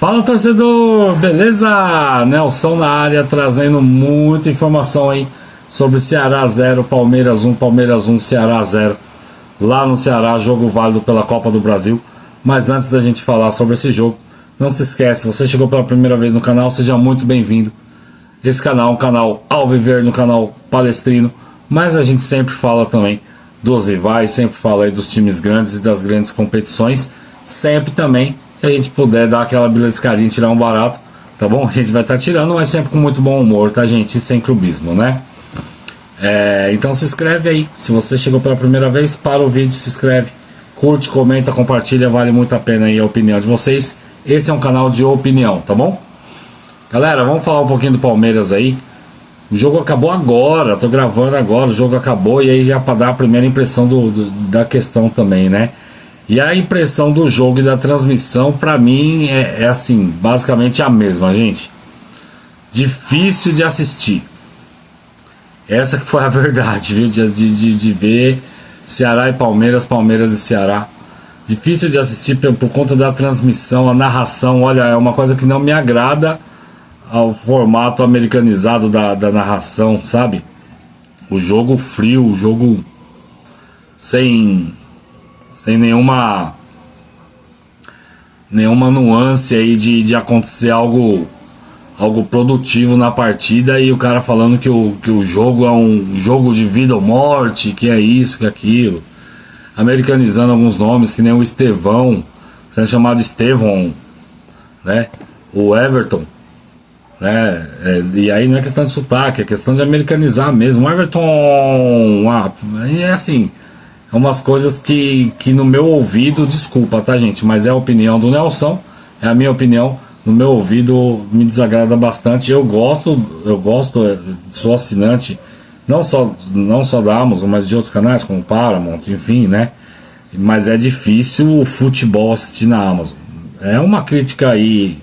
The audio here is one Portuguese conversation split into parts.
Fala, torcedor, beleza? Nelson na área, trazendo muita informação aí sobre Ceará 0, Palmeiras 1, Ceará 0. Lá no Ceará, jogo válido pela Copa do Brasil. Mas antes da gente falar sobre esse jogo, não se esquece, você chegou pela primeira vez no canal, seja muito bem-vindo. Esse canal é um canal alviverde, um canal palestrino, mas a gente sempre fala também dos rivais, sempre fala aí dos times grandes e das grandes competições. Sempre também, se a gente puder dar aquela beliscadinha e tirar um barato, tá bom? A gente vai estar tirando, mas sempre com muito bom humor, tá, gente? E sem clubismo, né? Então se inscreve aí. Se você chegou pela primeira vez, para o vídeo, se inscreve, curte, comenta, compartilha, vale muito a pena aí a opinião de vocês. Esse é um canal de opinião, tá bom? Galera, vamos falar um pouquinho do Palmeiras aí. O jogo acabou agora, tô gravando agora, o jogo acabou, e aí já para dar a primeira impressão da questão também, né? E a impressão do jogo e da transmissão, pra mim, é assim, basicamente a mesma, gente. Difícil de assistir. Essa que foi a verdade, viu? De ver Ceará e Palmeiras, Palmeiras e Ceará. Difícil de assistir por conta da transmissão, a narração. Olha, é uma coisa que não me agrada ao formato americanizado da narração, sabe? O jogo frio, o jogo sem nenhuma nuance aí de acontecer algo produtivo na partida, e o cara falando que o jogo é um jogo de vida ou morte, que é isso, que é aquilo, americanizando alguns nomes, que nem o Estevão, sendo chamado Estevão, né? O Everton, né? E aí não é questão de sotaque, é questão de americanizar mesmo. O Everton, é assim, é umas coisas que no meu ouvido, desculpa, tá, gente, mas é a opinião do Nelson, é a minha opinião, no meu ouvido me desagrada bastante. Eu gosto, sou assinante, não só da Amazon, mas de outros canais, como Paramount, enfim, né? Mas é difícil o futebol assistir na Amazon. É uma crítica aí,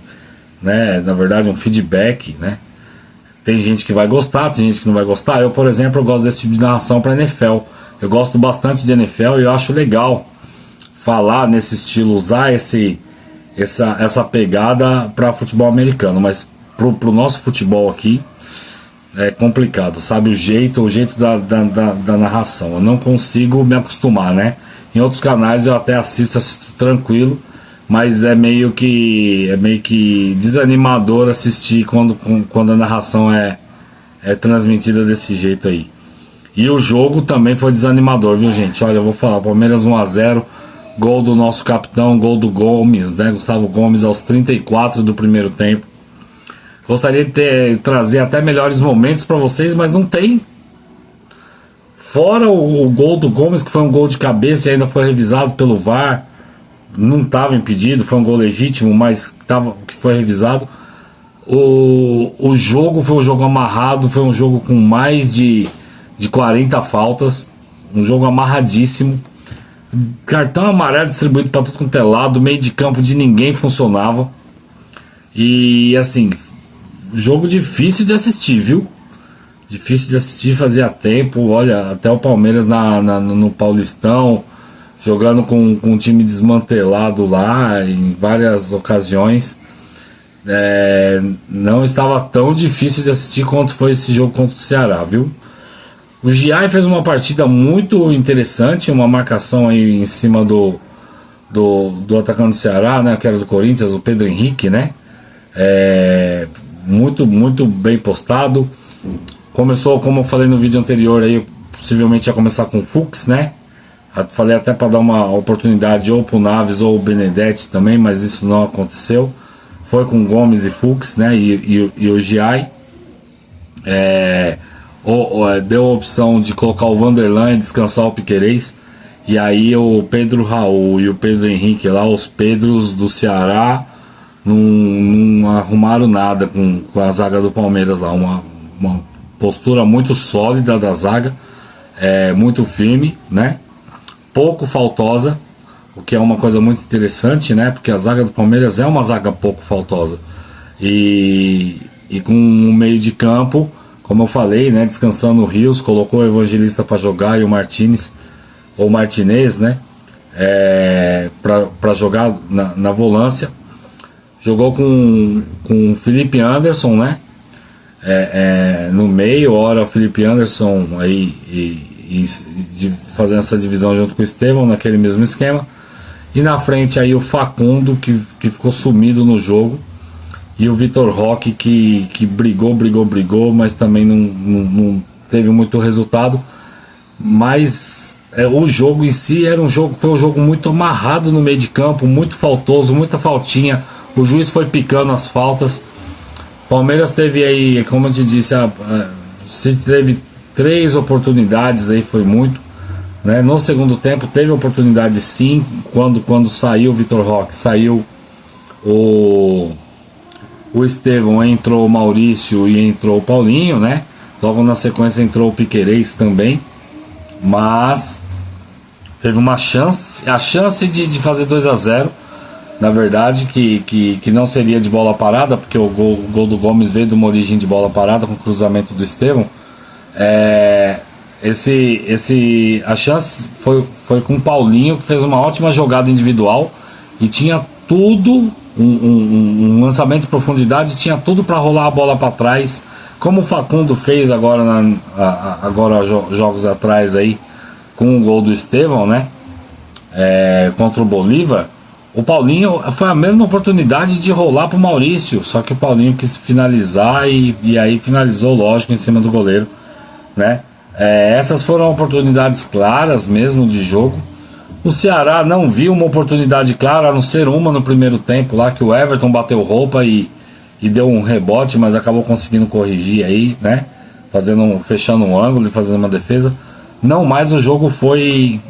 né? Na verdade, um feedback, né? Tem gente que vai gostar, tem gente que não vai gostar. Eu, por exemplo, eu gosto desse tipo de narração para NFL. Eu gosto bastante de NFL e eu acho legal falar nesse estilo, usar essa pegada para futebol americano, mas pro nosso futebol aqui é complicado, sabe? O jeito da narração. Eu não consigo me acostumar, né? Em outros canais eu até assisto tranquilo, mas é meio que desanimador assistir quando a narração é transmitida desse jeito aí. E o jogo também foi desanimador, viu, gente? Olha, eu vou falar, Palmeiras 1-0, gol do nosso capitão, gol do Gomes, né? Gustavo Gomes aos 34 do primeiro tempo. Gostaria de trazer até melhores momentos para vocês, mas não tem. Fora o gol do Gomes, que foi um gol de cabeça e ainda foi revisado pelo VAR. Não estava impedido, foi um gol legítimo, mas que foi revisado. O jogo foi um jogo amarrado, foi um jogo com mais de 40 faltas, um jogo amarradíssimo, cartão amarelo distribuído para tudo quanto é lado, meio de campo de ninguém funcionava, e assim, jogo difícil de assistir, viu? Difícil de assistir, fazia tempo. Olha, até o Palmeiras no Paulistão, jogando com um time desmantelado lá em várias ocasiões, não estava tão difícil de assistir quanto foi esse jogo contra o Ceará, viu? O Giai fez uma partida muito interessante, uma marcação aí em cima do atacante do Ceará, né, que era do Corinthians, o Pedro Henrique, né? Muito bem postado. Começou, como eu falei no vídeo anterior, aí possivelmente ia começar com o Fux, né? Falei até para dar uma oportunidade ou pro Naves ou o Benedetti também, mas isso não aconteceu. Foi com Gomes e Fux, né? E o Giai deu a opção de colocar o Vanderlan e descansar o Piquerez, e aí o Pedro Raul e o Pedro Henrique lá, os Pedros do Ceará, não arrumaram nada com a zaga do Palmeiras lá. Uma postura muito sólida da zaga, muito firme, né? Pouco faltosa, o que é uma coisa muito interessante, né? Porque a zaga do Palmeiras é uma zaga pouco faltosa, e com um meio de campo, como eu falei, né, descansando o Rios, colocou o Evangelista para jogar e o Martinez, ou Martinez, né, para jogar na volância. jogou com o Felipe Anderson, né? No meio, ora o Felipe Anderson aí fazendo essa divisão junto com o Estevão naquele mesmo esquema, e na frente aí o Facundo que ficou sumido no jogo, e o Vitor Roque que brigou, mas também não teve muito resultado. Mas o jogo em si foi um jogo muito amarrado no meio de campo, muito faltoso, muita faltinha, o juiz foi picando as faltas. Palmeiras teve aí, como eu te disse, se teve 3 oportunidades aí, foi muito, né? No segundo tempo teve oportunidade sim, quando saiu o Vitor Roque, saiu o Estevão, entrou o Maurício e entrou o Paulinho, né? Logo na sequência entrou o Piquerez também, mas teve uma chance, a chance de fazer 2-0, na verdade, que não seria de bola parada, porque o gol do Gomes veio de uma origem de bola parada com o cruzamento do Estevão. A chance foi com o Paulinho, que fez uma ótima jogada individual e tinha tudo, um lançamento de profundidade, tinha tudo para rolar a bola para trás, como o Facundo fez agora jogos atrás aí com o gol do Estevão, né? Contra o Bolívar. O Paulinho foi a mesma oportunidade de rolar pro Maurício, só que o Paulinho quis finalizar e aí finalizou, lógico, em cima do goleiro, né? Essas foram oportunidades claras mesmo de jogo. O Ceará não viu uma oportunidade clara, a não ser uma no primeiro tempo lá, que o Everton bateu roupa e deu um rebote, mas acabou conseguindo corrigir aí, né? Fechando um ângulo e fazendo uma defesa. Não, mas o jogo foi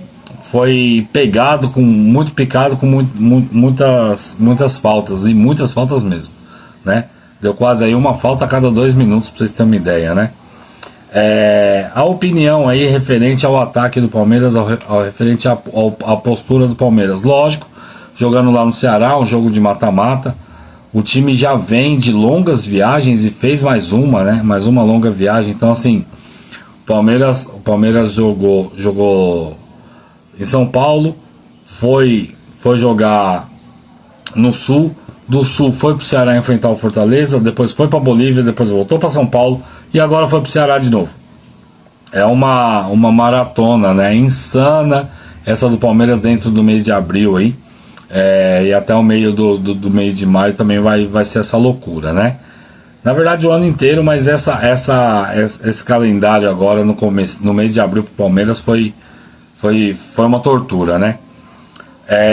pegado, muito picado, com muitas faltas, e muitas faltas mesmo, né? Deu quase aí uma falta a cada 2 minutos, pra vocês terem uma ideia, né? A opinião aí referente ao ataque do Palmeiras, referente à postura do Palmeiras, lógico, jogando lá no Ceará, um jogo de mata-mata, o time já vem de longas viagens e fez mais uma, né? Mais uma longa viagem, então assim, o Palmeiras jogou em São Paulo, foi jogar no Sul, do Sul foi pro Ceará enfrentar o Fortaleza, depois foi para Bolívia, depois voltou para São Paulo e agora foi pro Ceará de novo. É uma maratona, né? Insana essa do Palmeiras dentro do mês de abril aí, e até o meio do mês de maio também vai ser essa loucura, né? Na verdade o ano inteiro, mas esse calendário agora no mês de abril pro Palmeiras foi uma tortura, né?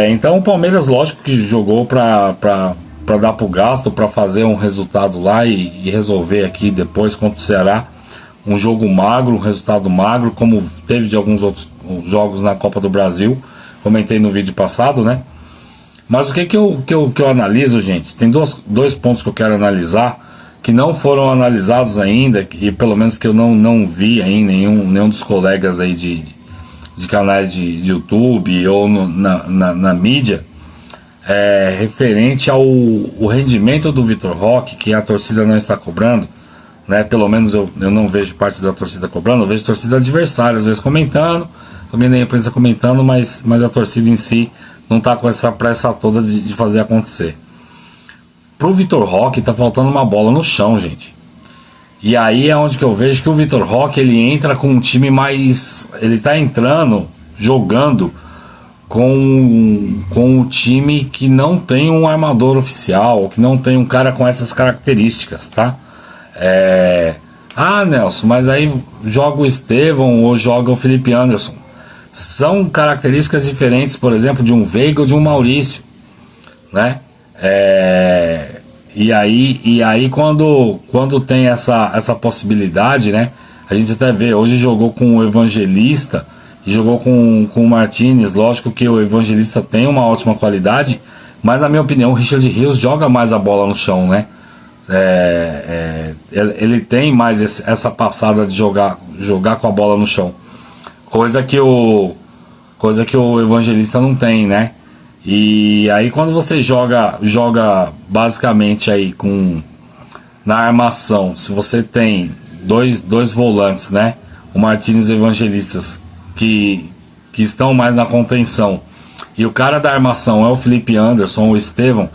Então o Palmeiras, lógico que jogou para dar pro gasto, para fazer um resultado lá e resolver aqui depois contra o Ceará, um jogo magro, um resultado magro, como teve de alguns outros jogos na Copa do Brasil, comentei no vídeo passado, né? Mas o que eu analiso, gente? Tem dois pontos que eu quero analisar, que não foram analisados ainda, e pelo menos que eu não vi aí nenhum dos colegas aí de canais de YouTube ou na mídia, referente ao rendimento do Vitor Roque, que a torcida não está cobrando, né? Pelo menos eu não vejo parte da torcida cobrando, eu vejo torcida adversária às vezes comentando, também nem a imprensa comentando, mas a torcida em si não está com essa pressa toda de fazer acontecer. Pro Vitor Roque tá faltando uma bola no chão, gente. E aí é onde que eu vejo que o Vitor Roque, ele entra com um time mais... Ele tá entrando, jogando com um time que não tem um armador oficial, que não tem um cara com essas características, tá? Nelson, mas aí joga o Estevão ou joga o Felipe Anderson. São características diferentes, por exemplo, de um Veiga ou de um Maurício, né? E aí quando tem essa possibilidade, né? A gente até vê, hoje jogou com o Evangelista e jogou com o Martínez. Lógico que o Evangelista tem uma ótima qualidade, mas na minha opinião o Richard Rios joga mais a bola no chão, né? Ele tem mais essa passada de jogar com a bola no chão, coisa que o Evangelista não tem, né? E aí quando você joga basicamente aí na armação, se você tem dois volantes, né? O Martínez e o Evangelistas que estão mais na contenção, e o cara da armação é o Felipe Anderson ou o Estevão,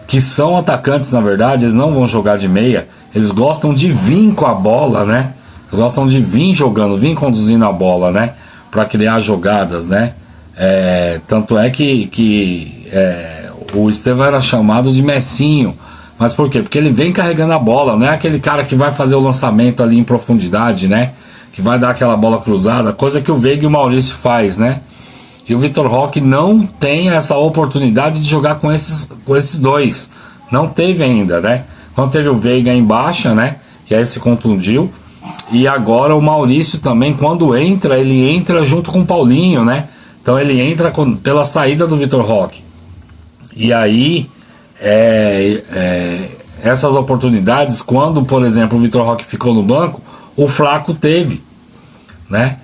que são atacantes, na verdade, eles não vão jogar de meia, eles gostam de vir com a bola, né? Gostam de vir jogando, vir conduzindo a bola, né? Para criar jogadas, né? Tanto é que o Estevão era chamado de Messinho. Mas por quê? Porque ele vem carregando a bola, não é aquele cara que vai fazer o lançamento ali em profundidade, né? Que vai dar aquela bola cruzada, coisa que o Veiga e o Maurício faz, né? E o Vitor Roque não tem essa oportunidade de jogar com esses dois. Não teve ainda, né? Quando teve o Veiga em baixa, né? E aí se contundiu. E agora o Maurício também, quando entra, ele entra junto com o Paulinho, né? Então ele entra pela saída do Vitor Roque. E aí, essas oportunidades, quando, por exemplo, o Vitor Roque ficou no banco, o Flaco teve, né?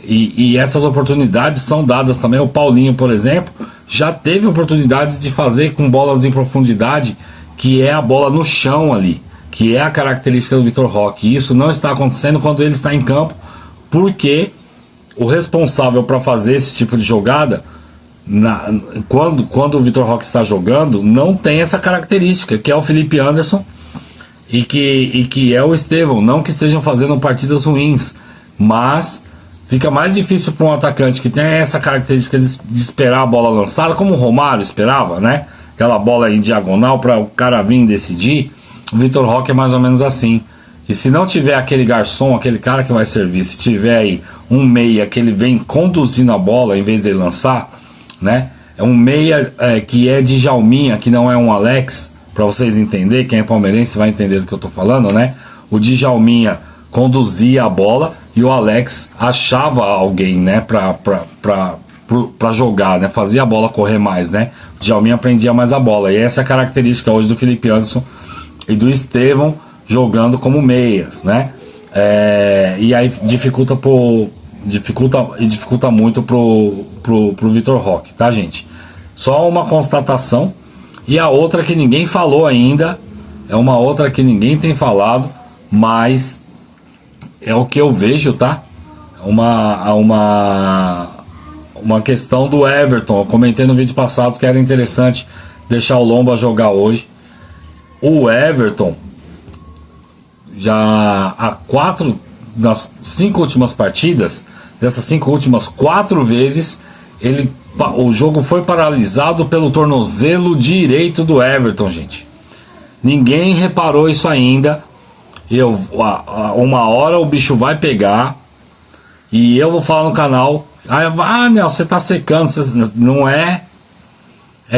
E essas oportunidades são dadas também. O Paulinho, por exemplo, já teve oportunidades de fazer com bolas em profundidade, que é a bola no chão ali, que é a característica do Vitor Roque. E isso não está acontecendo quando ele está em campo, porque o responsável para fazer esse tipo de jogada, quando o Vitor Roque está jogando, não tem essa característica, que é o Felipe Anderson e que é o Estevão. Não que estejam fazendo partidas ruins, mas fica mais difícil para um atacante que tem essa característica de esperar a bola lançada, como o Romário esperava, né? Aquela bola em diagonal para o cara vir decidir. O Vitor Roque é mais ou menos assim. E se não tiver aquele garçom, aquele cara que vai servir, se tiver aí um meia que ele vem conduzindo a bola em vez de lançar, né? É um meia que é de Djalminha, que não é um Alex, para vocês entenderem, quem é palmeirense vai entender do que eu tô falando, né? O Djalminha conduzia a bola e o Alex achava alguém, né, pra jogar, né? Fazia a bola correr mais, né? O Djalminha prendia mais a bola. E essa é a característica hoje do Felipe Anderson e do Estevão jogando como meias, né? E aí dificulta muito pro Vitor Roque, tá, gente? Só uma constatação. E a outra que ninguém falou ainda, é uma outra que ninguém tem falado, mas é o que eu vejo, tá? Uma questão do Everton. Eu comentei no vídeo passado que era interessante deixar o Lomba jogar hoje. O Everton, já há 4 das 5 últimas partidas, dessas 5 últimas, 4 vezes o jogo foi paralisado pelo tornozelo direito do Everton, gente. Ninguém reparou isso ainda. Uma hora o bicho vai pegar e eu vou falar no canal: Nelson, você tá secando. Não é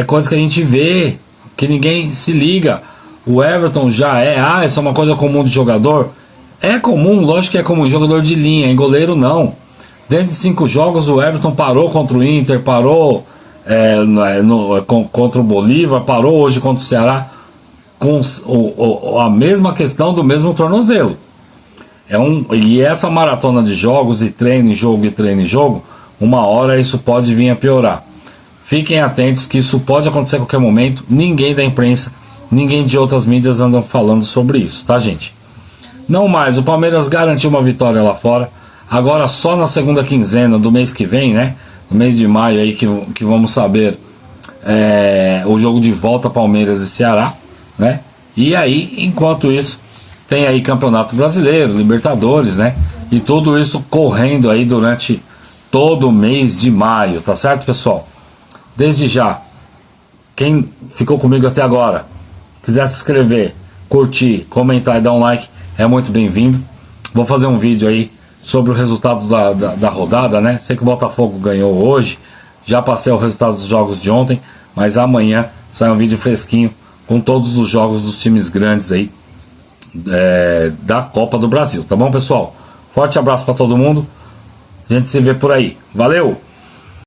coisa que a gente vê, que ninguém se liga. O Everton já essa é uma coisa comum de jogador. É comum, lógico que é comum, jogador de linha, em goleiro não. Dentro de 5 jogos o Everton parou contra o Inter, parou contra o Bolívar, parou hoje contra o Ceará, com a mesma questão do mesmo tornozelo. E essa maratona de jogos, e treino em jogo, e treino em jogo, uma hora isso pode vir a piorar. Fiquem atentos que isso pode acontecer a qualquer momento. Ninguém da imprensa, ninguém de outras mídias andam falando sobre isso, tá, gente? Não mais, o Palmeiras garantiu uma vitória lá fora. Agora só na segunda quinzena do mês que vem, né? No mês de maio aí que vamos saber o jogo de volta Palmeiras e Ceará, né? E aí, enquanto isso, tem aí Campeonato Brasileiro, Libertadores, né? E tudo isso correndo aí durante todo o mês de maio, tá certo, pessoal? Desde já, quem ficou comigo até agora, quiser se inscrever, curtir, comentar e dar um like, é muito bem-vindo. Vou fazer um vídeo aí sobre o resultado da rodada, né? Sei que o Botafogo ganhou hoje, já passei o resultado dos jogos de ontem, mas amanhã sai um vídeo fresquinho com todos os jogos dos times grandes aí da Copa do Brasil, tá bom, pessoal? Forte abraço para todo mundo, a gente se vê por aí, valeu!